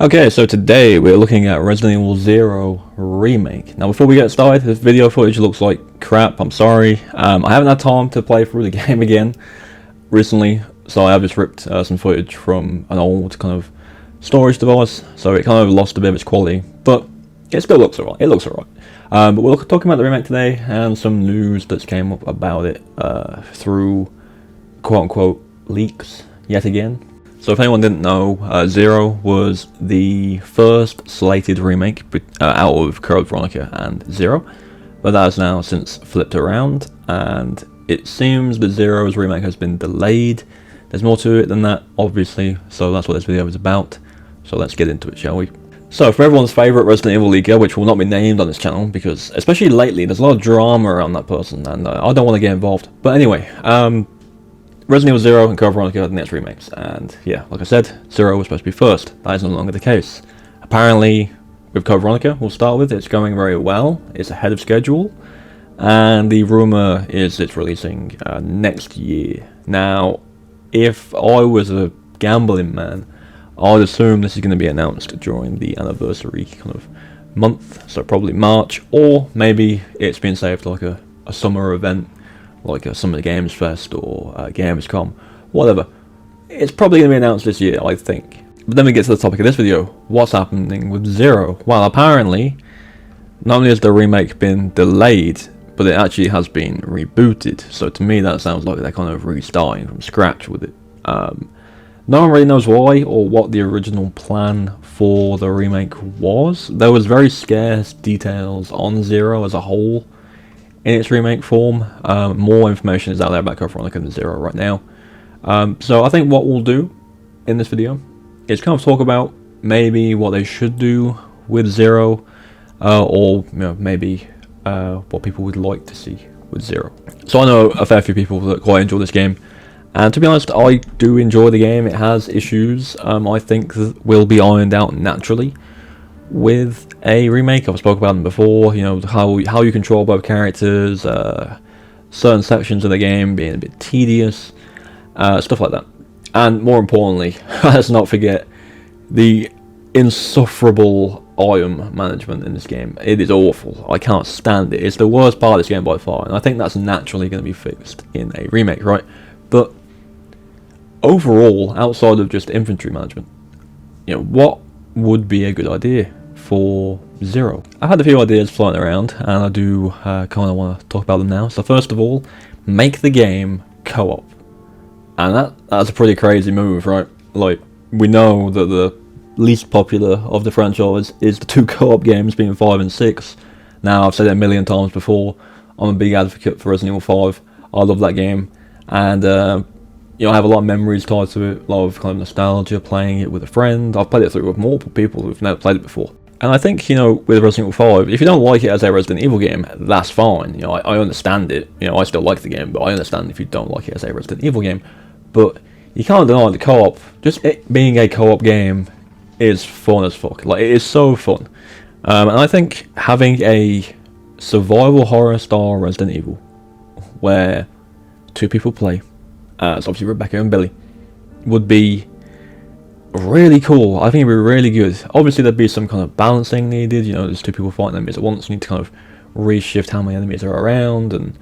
Okay, so today we're looking at Resident Evil 0 Remake. Now before we get started, this video footage looks like crap, I'm sorry. I haven't had time to play through the game again recently, so I have just ripped some footage from an old kind of storage device, so it kind of lost a bit of its quality, but it still looks alright, but we're talking about the remake today, and some news that's came up about it through quote-unquote leaks yet again. So if anyone didn't know, Zero was the first slated remake out of Code Veronica and Zero, but that has now since flipped around, and it seems that Zero's remake has been delayed. There's more to it than that, obviously, so that's what this video is about. So let's get into it, shall we? So for everyone's favourite Resident Evil leaker, which will not be named on this channel, because especially lately, there's a lot of drama around that person, and I don't want to get involved. But anyway, Resident Evil 0 and Code Veronica are the next remakes, and yeah, like I said, 0 was supposed to be first. That is no longer the case. Apparently, with Code Veronica, we'll start with, it's going very well, it's ahead of schedule, and the rumour is it's releasing next year. Now, if I was a gambling man, I'd assume this is going to be announced during the anniversary kind of month, so probably March, or maybe it's been saved like a summer event, like a Summer Games Fest or Gamescom, whatever. It's probably going to be announced this year, I think. But then we get to the topic of this video. What's happening with Zero? Well, apparently, not only has the remake been delayed, but it actually has been rebooted. So to me, that sounds like they're kind of restarting from scratch with it. No one really knows why or what the original plan for the remake was. There was very scarce details on Zero as a whole in its remake form. More information is out there about Code Veronica than Zero right now. So I think what we'll do in this video is kind of talk about maybe what they should do with Zero, or maybe what people would like to see with Zero. So I know a fair few people that quite enjoy this game, and to be honest, I do enjoy the game. It has issues I think that will be ironed out naturally with a remake. I've spoken about them before, how you control both characters, certain sections of the game being a bit tedious, stuff like that. And more importantly, let's not forget the insufferable item management in this game. It is awful. I can't stand it. It's the worst part of this game by far, and I think that's naturally going to be fixed in a remake, right? But overall, outside of just inventory management, what would be a good idea for Zero? I've had a few ideas floating around, and I do kind of want to talk about them now. So first of all, make the game co-op, and that's a pretty crazy move, right? Like, we know that the least popular of the franchise is the two co-op games, being 5 and 6. Now, I've said it a million times before, I'm a big advocate for Resident Evil 5. I love that game, and I have a lot of memories tied to it, a lot of kind of nostalgia playing it with a friend. I've played it through with multiple people who've never played it before. And I think, with Resident Evil 5, if you don't like it as a Resident Evil game, that's fine. I understand it. I still like the game, but I understand if you don't like it as a Resident Evil game. But you can't deny the co-op. Just it being a co-op game is fun as fuck. Like, it is so fun. And I think having a survival horror style Resident Evil, where two people play, as obviously Rebecca and Billy, would be really cool. I think it'd be really good. Obviously there'd be some kind of balancing needed, there's two people fighting enemies at once, you need to kind of reshift how many enemies are around, and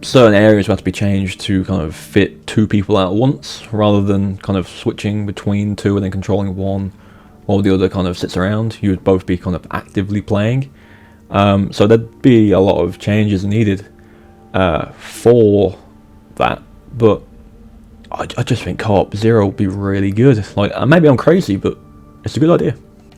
certain areas would have to be changed to kind of fit two people at once, rather than kind of switching between two and then controlling one while the other kind of sits around. You would both be kind of actively playing. So there'd be a lot of changes needed for that, but I just think co-op Zero would be really good. Like, maybe I'm crazy, but it's a good idea.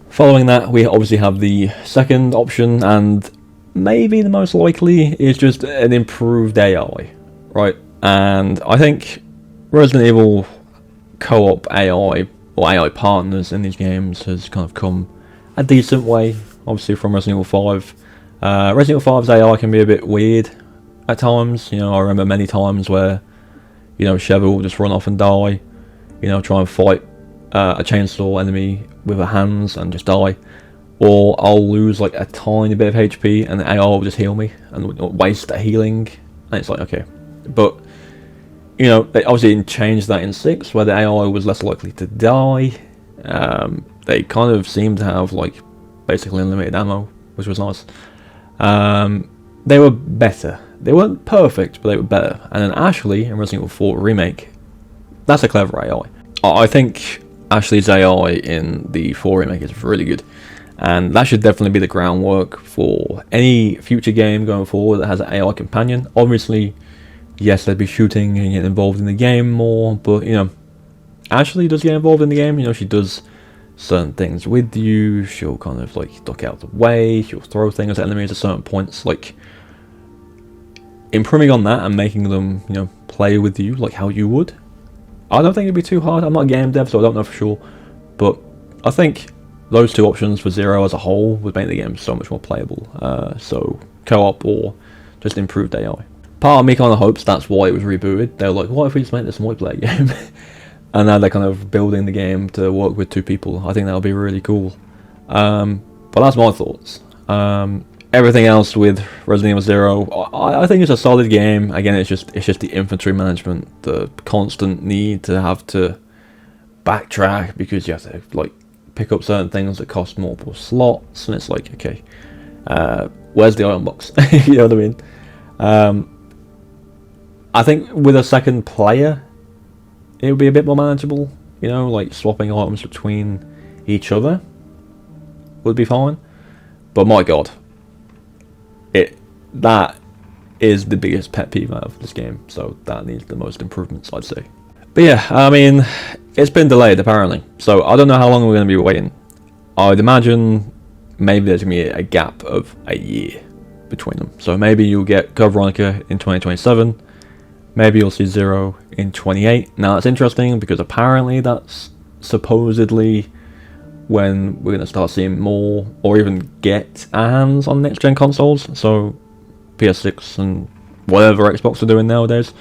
Following that, we obviously have the second option, and maybe the most likely is just an improved AI, right? And I think Resident Evil co-op AI, or AI partners in these games, has kind of come a decent way, obviously, from Resident Evil 5. Resident Evil 5's AI can be a bit weird at times. I remember many times where Chevy will just run off and die, try and fight a chainsaw enemy with her hands and just die. Or I'll lose like a tiny bit of HP and the AI will just heal me and waste that healing. And it's like, okay. But they obviously changed that in 6, where the AI was less likely to die. They kind of seem to have like basically unlimited ammo, which was nice. They were better. They weren't perfect, but they were better. And then Ashley in Resident Evil 4 Remake, that's a clever AI. I think Ashley's AI in the 4 Remake is really good. And that should definitely be the groundwork for any future game going forward that has an AI companion. Obviously, yes, they'd be shooting and getting involved in the game more, but, you know, Ashley does get involved in the game. You know, she does certain things with you. She'll kind of, like, duck out of the way. She'll throw things at enemies at certain points. Like, improving on that and making them, you know, play with you like how you would, I don't think it'd be too hard. I'm not a game dev, so I don't know for sure, but I think those two options for Zero as a whole would make the game so much more playable. So co-op or just improved AI. Part of me kind of hopes that's why it was rebooted. They were like, what if we just make this a multiplayer game? And now they're kind of building the game to work with two people. I think that would be really cool. But that's my thoughts. Everything else with Resident Evil Zero, I think it's a solid game. Again, it's just the infantry management, the constant need to have to backtrack because you have to like pick up certain things that cost multiple slots, and it's like, okay, where's the item box? You know what I mean? I think with a second player, it would be a bit more manageable. You know, like swapping items between each other would be fine. But my god, that is the biggest pet peeve out of this game, so that needs the most improvements, I'd say. But yeah, I mean, it's been delayed apparently, so I don't know how long we're going to be waiting. I'd imagine maybe there's going to be a gap of a year between them. So maybe you'll get Code Veronica in 2027, maybe you'll see Zero in 28. Now that's interesting because apparently that's supposedly when we're going to start seeing more, or even get our hands on next gen consoles, so PS6 and whatever Xbox are doing nowadays.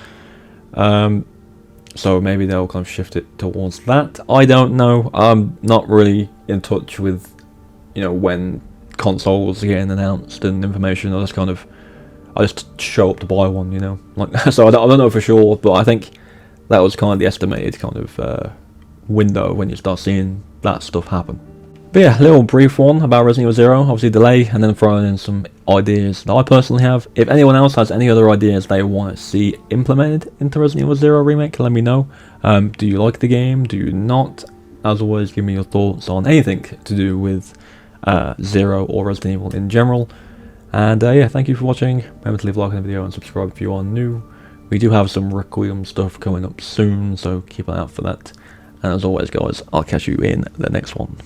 So maybe they'll kind of shift it towards that. I don't know. I'm not really in touch with, you know, when consoles are getting announced and information. I just show up to buy one, you know. Like, so I don't know for sure, but I think that was kind of the estimated kind of window when you start seeing that stuff happen. But yeah, a little brief one about Resident Evil Zero, obviously delay, and then throwing in some ideas that I personally have. If anyone else has any other ideas they want to see implemented into Resident Evil Zero Remake, let me know. Do you like the game? Do you not? As always, give me your thoughts on anything to do with Zero or Resident Evil in general. And yeah, thank you for watching. Remember to leave a like on the video and subscribe if you are new. We do have some Requiem stuff coming up soon, so keep an eye out for that. And as always guys, I'll catch you in the next one.